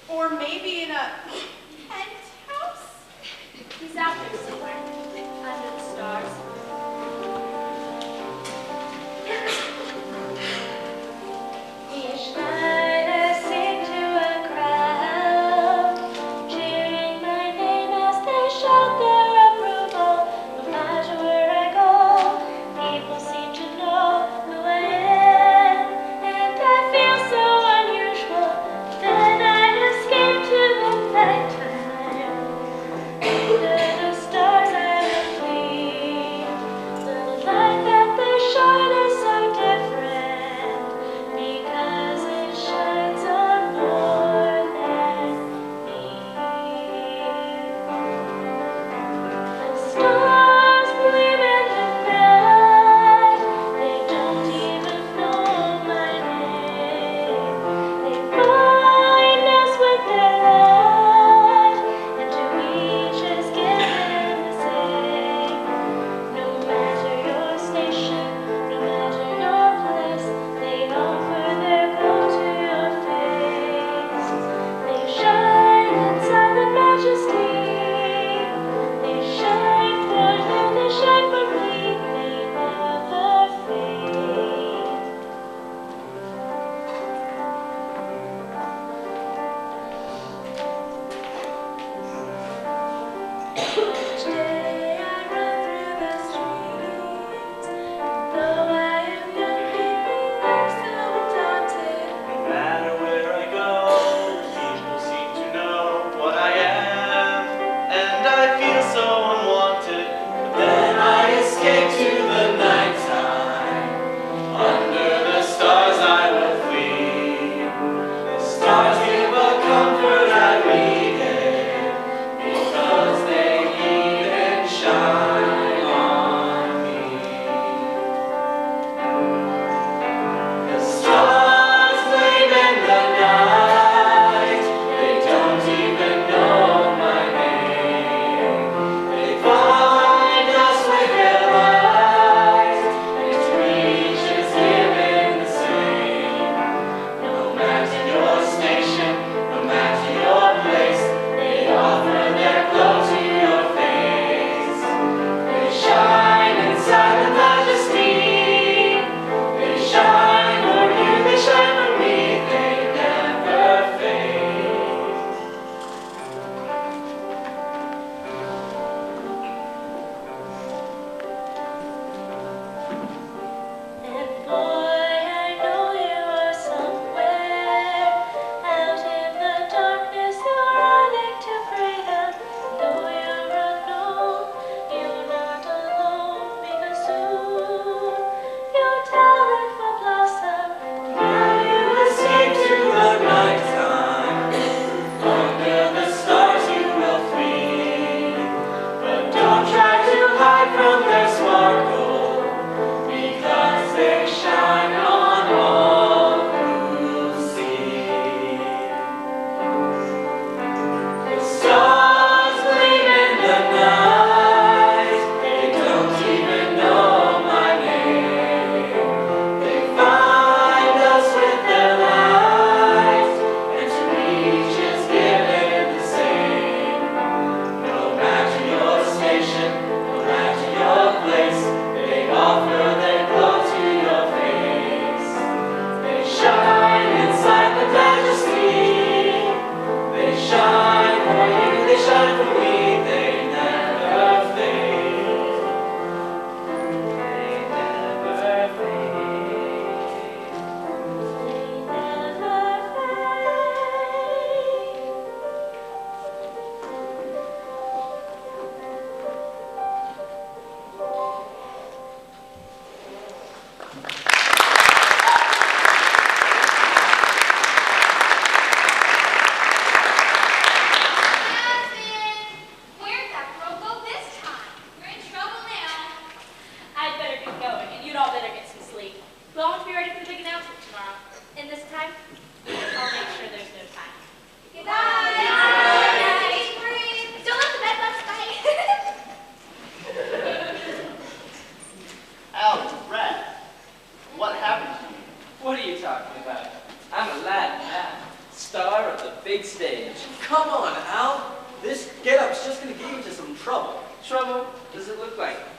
[SPEAKER 3] Or maybe in a
[SPEAKER 8] Penthouse? He's out there somewhere, under the stars. Each night I sing to a crowd, cheering my name as they shout their approval. No matter where I go, people seem to know who I am, and I feel so unusual. Then I escape to the nighttime. Under the stars I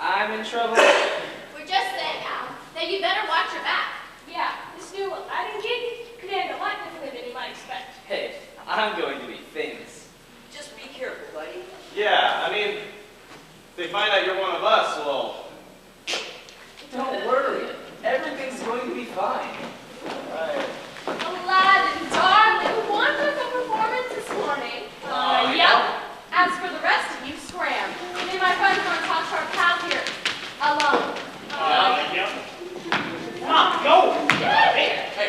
[SPEAKER 4] I'm in trouble.
[SPEAKER 3] We're just saying, Al, that you better watch your back.
[SPEAKER 12] Yeah, this new Aladdin kid could end a lot differently than you might expect.
[SPEAKER 4] Hey, I'm going to be famous.
[SPEAKER 10] Just be careful, buddy.
[SPEAKER 11] Yeah, I mean, if they find out you're one of us, well...
[SPEAKER 4] Don't worry. Everything's going to be fine.
[SPEAKER 11] Right.
[SPEAKER 3] Aladdin, darling, wonderful performance this morning.
[SPEAKER 12] Yep.
[SPEAKER 3] As for the rest of you, scram. Me and my friends want to talk to our pal here. Alone.
[SPEAKER 6] Yep. Come on, go!
[SPEAKER 11] Hey,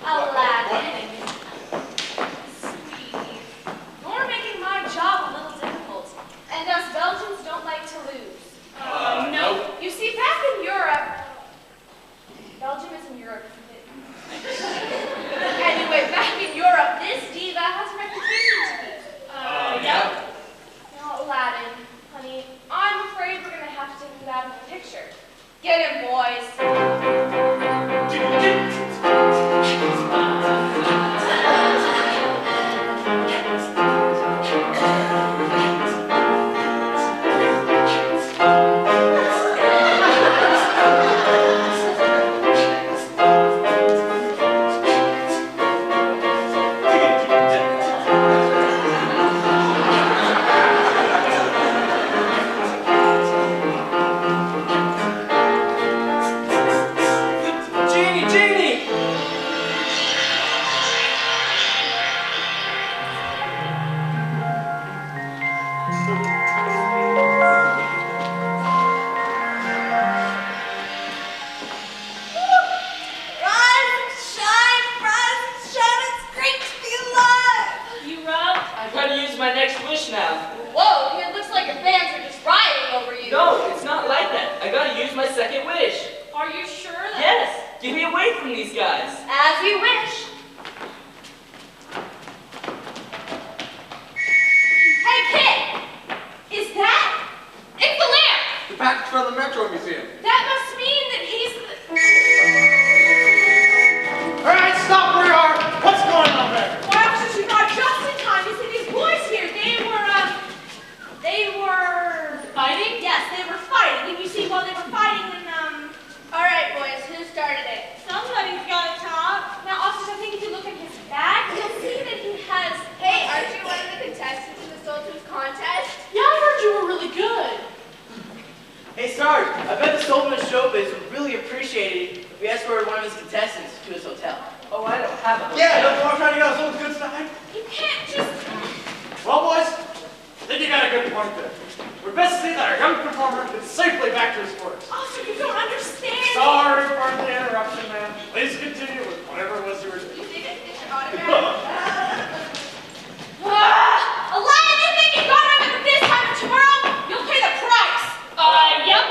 [SPEAKER 3] Aladdin. Sweetie. You're making my job a little difficult. And us Belgians don't like to lose.
[SPEAKER 11] no.
[SPEAKER 3] You see, back in Europe, Belgium is in Europe, isn't it? Anyway, back in Europe, this diva has a reputation to keep.
[SPEAKER 12] Yep.
[SPEAKER 3] Now, Aladdin, honey, I'm afraid we're going to have to take you out of the picture. Get him, boys. As you wish. Hey, kid! Is that? It's the lamp!
[SPEAKER 7] The package from the Metro Museum.
[SPEAKER 3] That must mean that he's the...
[SPEAKER 6] All right, stop where you are. What's going on there?
[SPEAKER 3] Why, officers, you got just in time to see these boys here. They were fighting? Yes, they were fighting. And you see, while they were fighting, and, all right, boys, who started it? Somebody's got to talk. Now, officers, I think if you look at his bag, you'll see that he has... Hey, aren't you one of the contestants in the Zurcher contest? Yeah, I heard you were really good.
[SPEAKER 1] Hey, Sarge, I bet the Sultan of Showbiz would really appreciate it if we escorted one of his contestants to his hotel. Oh, I don't have a hotel.
[SPEAKER 6] Yeah, don't you want to try to get us all good tonight?
[SPEAKER 3] You can't just...
[SPEAKER 6] Well, boys, I think you got a good point there. We're best to see that our young performer is safely back to his quarters.
[SPEAKER 3] Officer, you don't understand.
[SPEAKER 6] Sorry for the interruption, ma'am. Please continue with whatever it was you were doing.
[SPEAKER 3] You think I can get your autograph? Aladdin, you think you got him at this time and tomorrow? You'll pay the price. Yep.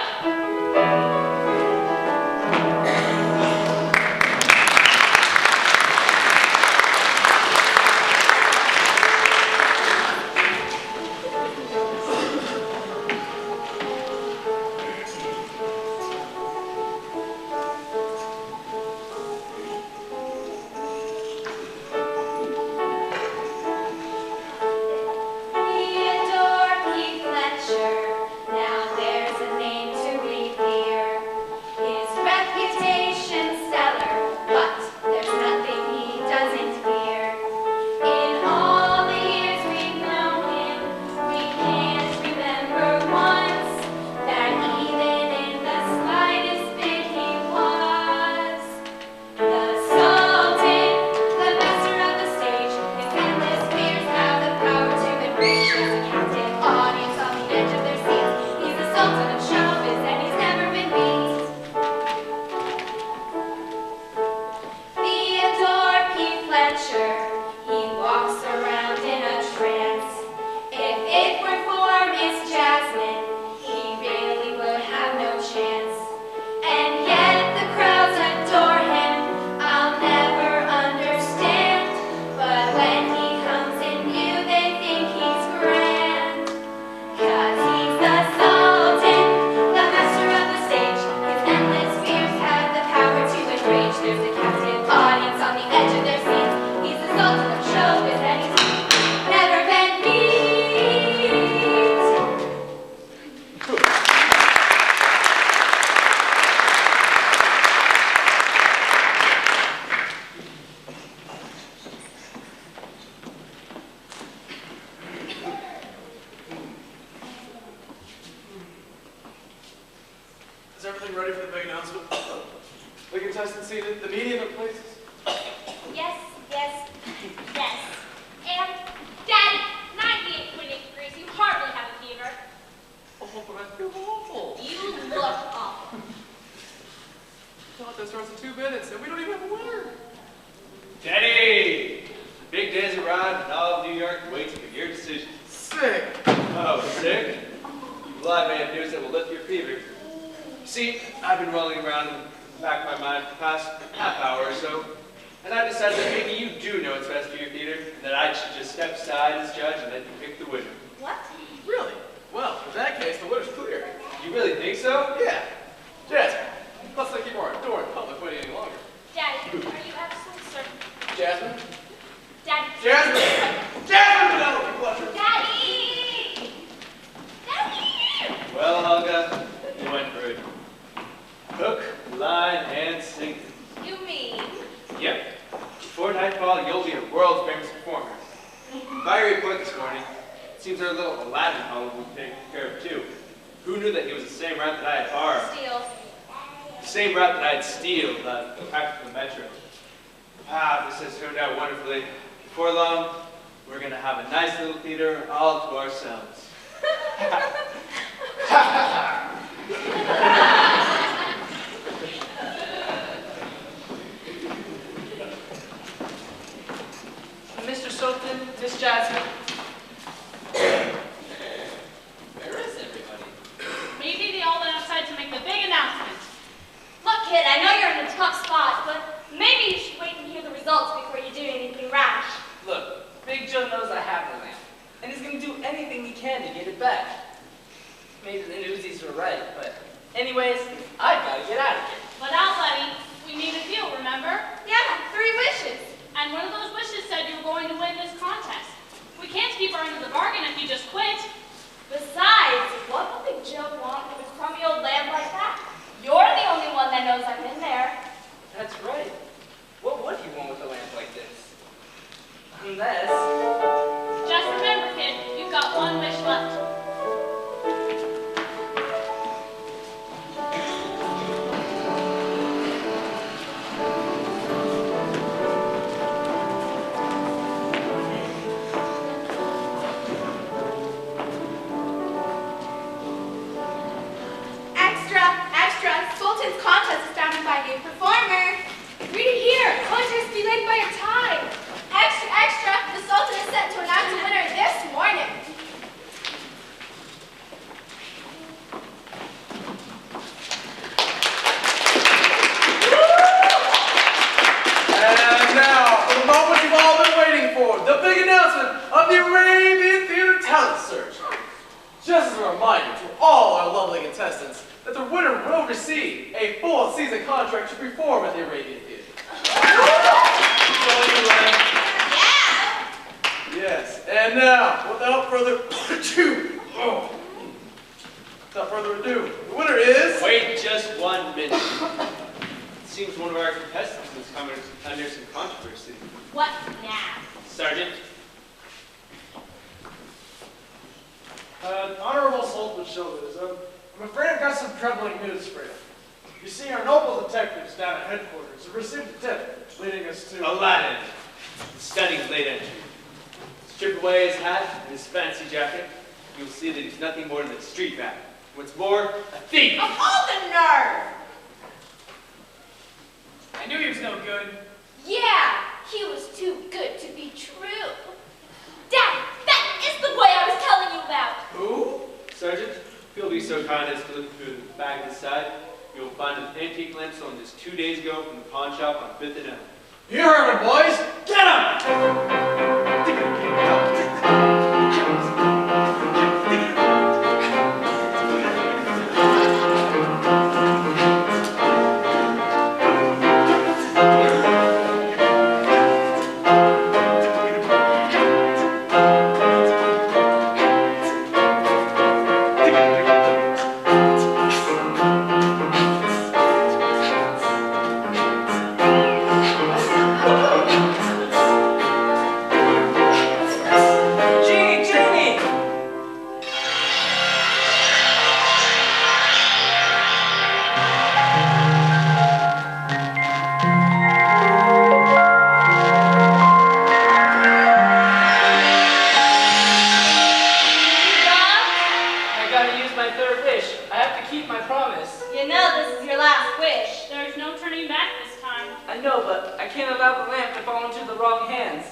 [SPEAKER 7] everything ready for the big announcement? The contestants seated, the media in their places.
[SPEAKER 8] Yes, yes, yes. And, Daddy, 98.8 degrees, you hardly have a fever.
[SPEAKER 7] Oh, but I feel awful.
[SPEAKER 8] You look awful.
[SPEAKER 7] Contest starts in 2 minutes, and we don't even have a winner.
[SPEAKER 11] Daddy! The big days arrived, and all of New York waits for your decision.
[SPEAKER 7] Sick.
[SPEAKER 11] Oh, sick? Well, I may have news that will lift your fever. See, I've been rolling around in the back of my mind for the past half hour or so, and I've decided that maybe you do know what's best for your theater, and that I should just step aside as judge and let you pick the winner.
[SPEAKER 8] What?
[SPEAKER 7] Really? Well, in that case, the winner's clear.
[SPEAKER 11] You really think so?
[SPEAKER 7] Yeah. Jasmine, let's not keep our door in public waiting any longer.
[SPEAKER 8] Daddy, are you absolutely certain?
[SPEAKER 7] Jasmine?
[SPEAKER 8] Daddy.
[SPEAKER 7] Jasmine! Jasmine! Penelope, bless her.
[SPEAKER 8] Daddy! Daddy!
[SPEAKER 11] Well, Helga, you went for it. Hook, line, and sinker.
[SPEAKER 8] You mean?
[SPEAKER 11] Yep. Before nightfall, you'll be a world-famous performer. By your report this morning, it seems our little Aladdin home will be taken care of too. Who knew that he was the same route that I had borrowed?
[SPEAKER 8] Steal.
[SPEAKER 11] The same route that I had steal back from the metro. Ah, this has turned out wonderfully. Before long, we're going to have a nice little theater all to ourselves.
[SPEAKER 4] Mr. Sultan, Miss Jasmine. Where is everybody?
[SPEAKER 12] Maybe they all went outside to make the big announcement.
[SPEAKER 8] Look, kid, I know you're in a tough spot, but maybe you should wait and hear the results before you do anything rash.
[SPEAKER 4] Look, Big Joe knows I have the lamp, and he's going to do anything he can to get it back. Maybe the newsies were right, but anyways, I've got to get out of here.
[SPEAKER 12] But now, buddy, we made a deal, remember?
[SPEAKER 8] Yeah, 3 wishes.
[SPEAKER 12] And one of those wishes said you were going to win this contest. We can't keep our end of the bargain if you just quit.
[SPEAKER 8] Besides, what would Big Joe want with a crummy old lamp like that? You're the only one that knows I'm in there.
[SPEAKER 4] That's right. What would he want with a lamp like this? Unless...
[SPEAKER 12] Just remember, kid, you've got 1 wish left.
[SPEAKER 3] Extra, extra, Sultan's contest is founded by a new performer. Read it here, contest delayed by a tie. Extra, extra, the Sultan is set to announce a winner this morning.
[SPEAKER 7] And now, for the moment you've all been waiting for, the big announcement of the Arabian Theater Talent Search. Just as a reminder to all our lovely contestants that the winner will receive a full season contract to perform at the Arabian Theater. Yes, and now, without further ado, the winner is...
[SPEAKER 11] Wait just 1 minute. It seems one of our contestants is coming under some controversy.
[SPEAKER 8] What now?
[SPEAKER 11] Sergeant?
[SPEAKER 13] Honorable Sultan Shoulders, I'm afraid I've got some troubling news for you. You see, our noble detectives down at headquarters have received a tip leading us to...
[SPEAKER 11] Aladdin, the stunning late entry. Strip away his hat and his fancy jacket, you'll see that he's nothing more than a street rat. What's more, a thief!
[SPEAKER 3] Of all the nerve!
[SPEAKER 6] I knew he was no good.
[SPEAKER 8] Yeah, he was too good to be true. Daddy, that is the boy I was telling you about.
[SPEAKER 11] Who? Sergeant, if you'll be so kind as to look through the bag this side, you'll find an antique lamp stolen just 2 days ago from the pawn shop on 5th and Elm.
[SPEAKER 13] You heard it, boys! Get him!
[SPEAKER 12] promise.
[SPEAKER 3] You know this is your last wish.
[SPEAKER 12] There's no turning back this time.
[SPEAKER 4] I know, but I can't allow the lamp to fall into the wrong hands.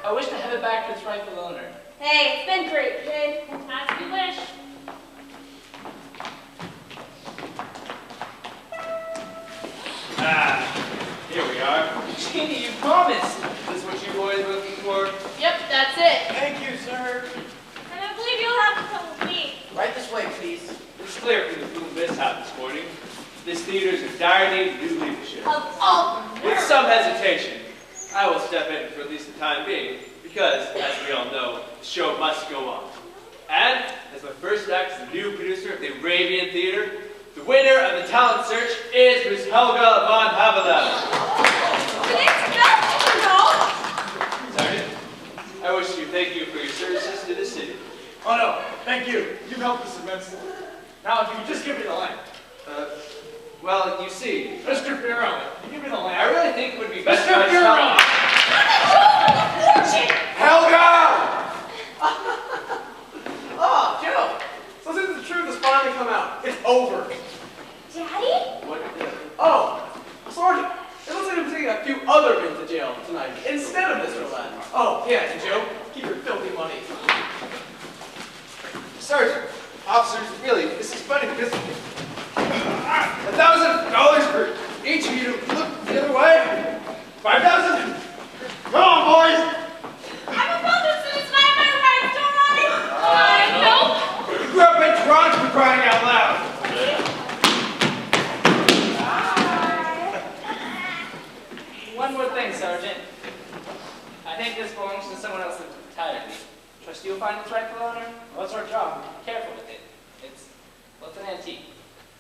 [SPEAKER 4] I wish to have it back to its rightful owner.
[SPEAKER 3] Hey, it's been great, kid.
[SPEAKER 12] As you wish.
[SPEAKER 11] Here we are.
[SPEAKER 4] Jeannie, you promised. Is this what you boys were looking for?
[SPEAKER 3] Yep, that's it.
[SPEAKER 9] Thank you, sir.
[SPEAKER 3] And I believe you'll have to come with me.
[SPEAKER 9] Right this way, please.
[SPEAKER 11] It's clear from the boom mishap this morning. This theater is in dire need of new leadership.
[SPEAKER 3] Of all
[SPEAKER 11] With some hesitation, I will step in for at least the time being, because, as we all know, the show must go on. And, as my first act as the new producer of the Arabian Theater, the winner of the talent search is Miss Helga von Havelel. Sergeant, I wish to thank you for your services to the city.
[SPEAKER 13] Oh no, thank you. You've helped us immensely. Now, if you could just give me the lamp.
[SPEAKER 11] Well, you see,
[SPEAKER 13] Mr. Bureau, you give me the lamp.
[SPEAKER 11] I really think it would be best
[SPEAKER 13] Mr.
[SPEAKER 11] if I
[SPEAKER 13] Bureau!
[SPEAKER 7] Helga! Oh, Joe. So since the truth has finally come out, it's over.
[SPEAKER 3] Daddy?
[SPEAKER 11] What?
[SPEAKER 7] Oh, Sergeant, it looks like I'm taking a few other men to jail tonight instead of Mr. Aladdin. Oh, yeah, and Joe, keep your filthy money.
[SPEAKER 11] Sergeant, officers, really, this is funny because $1,000 for each of you to look the other way. 5,000. Come on, boys.
[SPEAKER 3] I'm about to sue his nightmare rights, don't I? Nope.
[SPEAKER 11] You grew up in Toronto for crying out loud.
[SPEAKER 4] One more thing, Sergeant. I think this belongs to someone else entirely. Trust you'll find its rightful owner?
[SPEAKER 13] Well, that's our job.
[SPEAKER 4] Careful with it. It's an antique.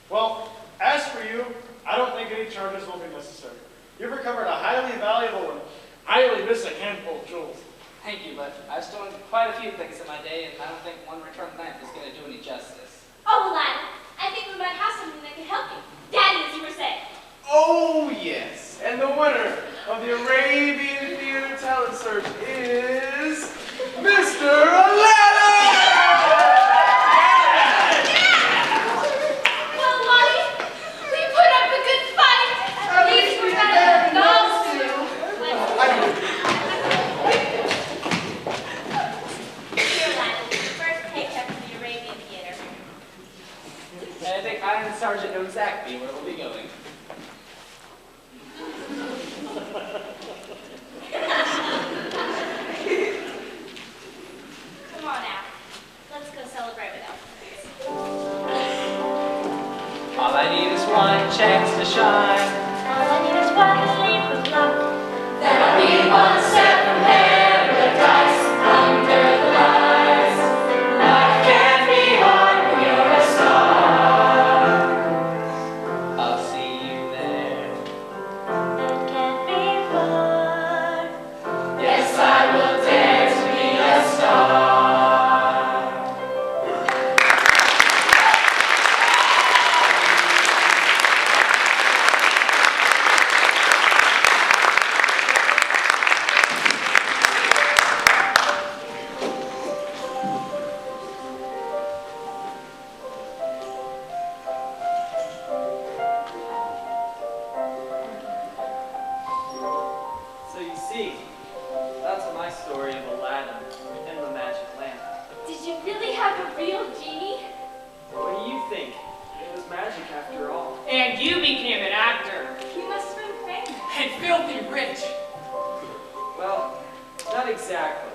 [SPEAKER 13] Well, as for you, I don't think any charges will be necessary. You've recovered a highly valuable and highly missing handful of jewels.
[SPEAKER 4] Thank you, but I've stolen quite a few things in my day, and I don't think one returned lamp is going to do any justice.
[SPEAKER 3] Oh, Aladdin, I think we might have something that can help you. Daddy, as you were saying.
[SPEAKER 7] Oh, yes. And the winner of the Arabian Theater Talent Search is Mr. Aladdin!
[SPEAKER 3] Well, Lonnie, we put up a good fight. At least we're better than those two. Here, Aladdin, first paycheck from the Arabian Theater.
[SPEAKER 4] And I think I and the Sergeant know exactly where we'll be going.
[SPEAKER 3] Come on now. Let's go celebrate with Elf.
[SPEAKER 4] All I need is one chance to shine.
[SPEAKER 8] All I need is one leap of luck.
[SPEAKER 5] Then I'll be one step from paradise under the lights. Life can't be hard when you're a star.
[SPEAKER 4] I'll see you there.
[SPEAKER 8] It can't be far.
[SPEAKER 5] Yes, I will dare to be a star.
[SPEAKER 1] So you see, that's my story of Aladdin and the magic lamp.
[SPEAKER 3] Did you really have a real genie?
[SPEAKER 1] What do you think? It was magic after all.
[SPEAKER 12] And you became an actor.
[SPEAKER 3] You must have been famous.
[SPEAKER 12] And filthy rich.
[SPEAKER 1] Well, not exactly.